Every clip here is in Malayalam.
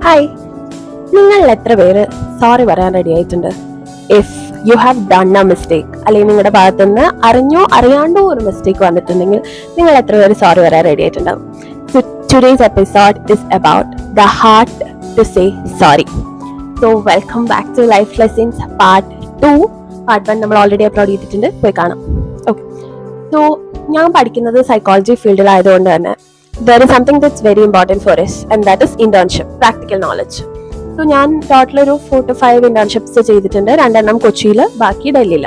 ഹായ്, നിങ്ങൾ എത്ര പേര് സോറി പറയാൻ റെഡി ആയിട്ടുണ്ട്? If you have done A mistake, അല്ലെങ്കിൽ നിങ്ങളുടെ ഭാഗത്തുനിന്ന് അറിഞ്ഞോ അറിയാണ്ടോ ഒരു മിസ്റ്റേക്ക് വന്നിട്ടുണ്ടെങ്കിൽ നിങ്ങൾ എത്ര പേര് സോറി പറയാൻ റെഡി ആയിട്ടുണ്ടാവും? So today's episode is about the heart to say sorry. So welcome back to life lessons part 2. Part 1 നമ്മൾ ഓൾറെഡി അപ്ലോഡ് ചെയ്തിട്ടുണ്ട്, പോയി കാണാം. ഓക്കെ, സോ ഞാൻ പഠിക്കുന്നത് സൈക്കോളജി ഫീൽഡിലായതുകൊണ്ട് തന്നെ there is something that's very important for us, and that is internship, practical knowledge. So ഞാൻ ടോട്ടൽ ഒരു 4 to 5 ഇന്റേൺഷിപ്സ് ചെയ്തിട്ടുണ്ട്. 2 കൊച്ചിയിൽ, ബാക്കി ഡൽഹിയിൽ.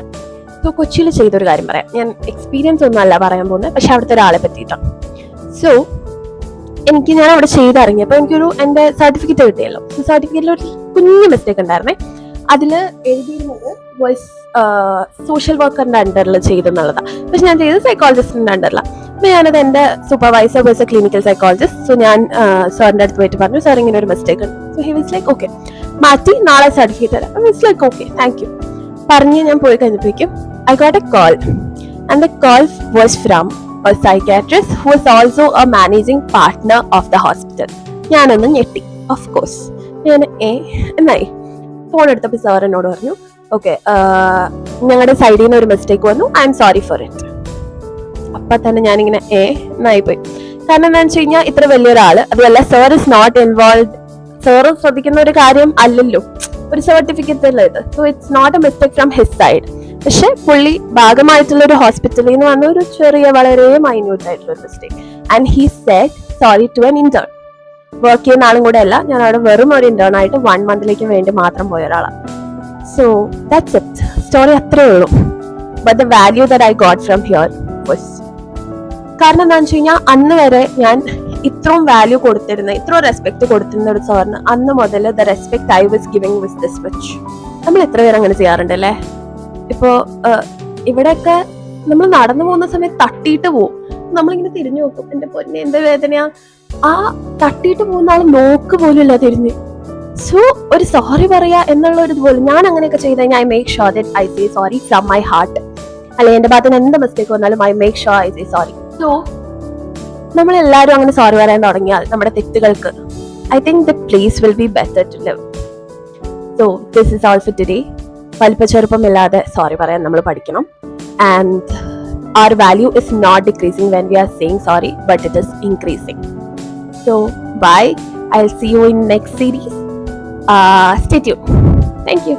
സോ കൊച്ചിയിൽ ചെയ്തൊരു കാര്യം പറയാം. ഞാൻ എക്സ്പീരിയൻസ് ഒന്നും അല്ല പറയാൻ പോകുന്നത്, പക്ഷെ അവിടുത്തെ ഒരാളെ പറ്റിയിട്ടാണ്. സോ ഞാൻ അവിടെ ചെയ്തിറങ്ങിയപ്പോൾ എനിക്കൊരു എൻ്റെ സർട്ടിഫിക്കറ്റ് കിട്ടിയല്ലോ. സോ സർട്ടിഫിക്കറ്റിൽ ഒരു കുഞ്ഞു മിസ്റ്റേക്ക് ഉണ്ടായിരുന്നേ. അതിൽ എഴുതിയിരുന്നത് വോയിസ് സോഷ്യൽ വർക്കറിന്റെ അണ്ടറിൽ ചെയ്തെന്നുള്ളതാണ്. പക്ഷെ ഞാൻ ചെയ്തത് സൈക്കോളജിസ്റ്റിന്റെ അണ്ടറിലാണ്. അപ്പൊ ഞാനത് എൻ്റെ supervisor was A clinical psychologist. So ഞാൻ സാറിന്റെ അടുത്ത് പോയിട്ട് പറഞ്ഞു, സാർ ഇങ്ങനെ ഒരു മിസ്റ്റേക്ക് ഉണ്ട്. So he was like okay, മാറ്റി നാളെ സർട്ടിഫിക്കറ്റ് തരാം. I was like okay, thank you പറഞ്ഞ് ഞാൻ പോയി കഴിഞ്ഞപ്പോഴേക്കും I got A call, and the call was from A psychiatrist who was also A managing partner of the hospital. ഞാനൊന്ന് ഞെട്ടി, ഓഫ് കോഴ്സ്. ഞാൻ എന്നായി ഫോൺ എടുത്തപ്പോൾ സാർ എന്നോട് പറഞ്ഞു, ഓക്കെ, ഞങ്ങളുടെ സൈഡിൽ നിന്ന് ഒരു മിസ്റ്റേക്ക് വന്നു, I am sorry for it. അപ്പൊ തന്നെ ഞാനിങ്ങനെ എന്നായിപ്പോയി. കാരണം എന്താണെന്ന് വെച്ച് കഴിഞ്ഞാൽ ഇത്ര വലിയൊരാള്, അതുമല്ല sir is not involve, sir ശ്രദ്ധിക്കുന്ന ഒരു കാര്യം അല്ലല്ലോ ഒരു സർട്ടിഫിക്കറ്റ് അല്ല ഇത്. So it's not a mistake from his side. പക്ഷെ പുള്ളി ഭാഗമായിട്ടുള്ള ഒരു ഹോസ്പിറ്റലിൽ നിന്ന് വന്ന ഒരു ചെറിയ, വളരെ മൈന്യൂട്ട് ആയിട്ടുള്ള ഒരു mistake. And he said sorry to an intern. Work ചെയ്യുന്ന ആളും കൂടെ അല്ല, ഞാൻ അവിടെ വെറും ഒരു ഇന്റേൺ ആയിട്ട് 1 month വേണ്ടി മാത്രം പോയ ഒരാളാണ്. സോ ദാറ്റ്സ് ഇറ്റ്, സ്റ്റോറി അത്രേ ഉള്ളൂ. But the value that I got from here was, കാരണം എന്താണെന്ന് വെച്ച് കഴിഞ്ഞാൽ അന്ന് വരെ ഞാൻ ഇത്രയും വാല്യൂ കൊടുത്തിരുന്ന, ഇത്രയും റെസ്പെക്ട് കൊടുത്തിരുന്ന ഒരു സാറിന് അന്ന് മുതൽ the respect I was giving with this much. നമ്മൾ എത്ര പേര് അങ്ങനെ ചെയ്യാറുണ്ട് അല്ലേ? ഇപ്പോ ഇവിടെയൊക്കെ നമ്മൾ നടന്നു പോകുന്ന സമയത്ത് തട്ടിയിട്ട് പോവും, നമ്മളിങ്ങനെ തിരിഞ്ഞു നോക്കും, എന്റെ പൊന്നെ എന്ത് വേദനയാ. ആ തട്ടിയിട്ട് പോകുന്ന ആൾ നോക്ക് പോലും ഇല്ല തിരിഞ്ഞ്. സോ ഒരു സോറി പറയാ എന്നുള്ള ഒരു ഇതുപോലെ ഞാൻ അങ്ങനെയൊക്കെ ചെയ്ത് കഴിഞ്ഞാൽ I make sure that I say sorry from my heart. അല്ലെങ്കിൽ എന്റെ ഭാഗത്ത് എന്ത് മിസ്റ്റേക്ക് വന്നാലും I make sure I say sorry. So നമ്മളെല്ലാവരും അങ്ങനെ സോറി പറയാൻ തുടങ്ങിയാൽ നമ്മുടെ തെറ്റുകൾക്ക് I think the place will be better to live. So this is all for today. വലിപ്പച്ചെറുപ്പമില്ലാതെ സോറി പറയാൻ നമ്മൾ പഠിക്കണം. And our value is not decreasing when we are saying sorry, but it is increasing. So bye, I'll see you in next series. Stay tuned. Thank you.